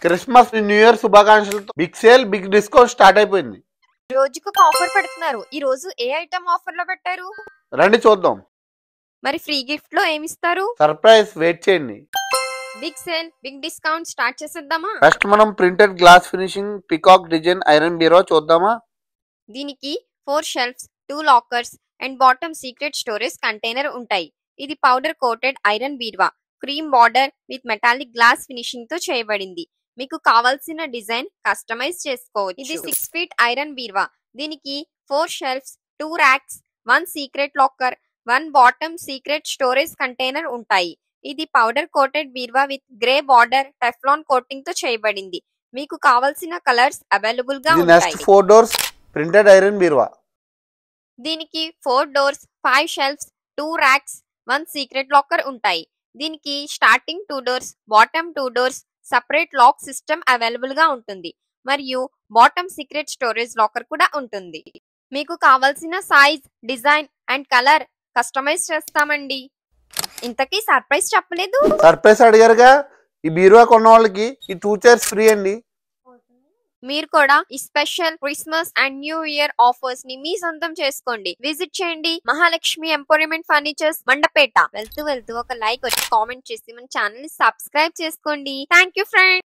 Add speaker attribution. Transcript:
Speaker 1: Christmas new year శుభాకాంక్షలతో big sale big discount start అయిపోయింది.
Speaker 2: రోజుకు ఒక ఆఫర్ పెడుతున్నారు. ఈ రోజు ఏ ఐటమ్ ఆఫర్ లో పెట్టారు?
Speaker 1: రండి చూద్దాం.
Speaker 2: మరి ఫ్రీ గిఫ్ట్ లో ఏమిస్తారు?
Speaker 1: సర్ప్రైజ్, వెయిట్ చేయండి.
Speaker 2: Big sale big discount start చేసేద్దామా?
Speaker 1: ఫస్ట్ మనం printed glass finishing peacock design iron bureau చూద్దామా.
Speaker 2: దీనికి 4 shelves, 2 lockers and bottom secret storage container ఉంటాయి. ఇది పౌడర్ కోటెడ్ ఐరన్ బీరువా, cream border with metallic glass finishing తో చేయబడింది. మీకు కావాల్సిన డిజైన్ కస్టమైజ్ చేసుకోవచ్చు. ఇది 6 ఫీట్ ఐరన్ బీరువా. దీనికి 4 shelves, 2 racks, 1 secret locker, 1 bottom secret storage container ఉంటాయి. ఇది పౌడర్ కోటెడ్ బీరువా with grey border Teflon coating తో చేయబడింది. మీకు కావాల్సిన కలర్స్ అవైలబుల్ గా ఉంటాయి.
Speaker 1: 4 డోర్స్ ప్రింటెడ్ ఐరన్ బీరువా.
Speaker 2: దీనికి 4 doors, 5 shelves, 2 racks, 1 secret locker ఉంటాయి. దీనికి starting 2 doors, bottom 2 doors, separate lock system available గా ఉంటుంది మరియు బాటమ్ సీక్రెట్ స్టోరేజ్ లాకర్ కూడా ఉంటుంది. మీకు కావాల్సిన size, design and colour customise చేస్తామండి. ఇంతకీ సర్ప్రైజ్ చెప్పలేదు.
Speaker 1: సర్ప్రైజ్ అడిగారుగా. ఈ బీరువా కొన్న వాళ్ళకి ఈ 2 చైర్స్ ఫ్రీ అండి.
Speaker 2: మీరు కూడా ఈ special Christmas and new year offers ని మీ సొంతం చేసుకోండి. విజిట్ చేయండి Mahalakshmi emporium and furnitures, Mandapeta. వెళ్తూ ఒక లైక్ వచ్చి కామెంట్ చేసి మన ఛానల్ ని సబ్స్క్రైబ్ చేసుకోండి. Thank you friends.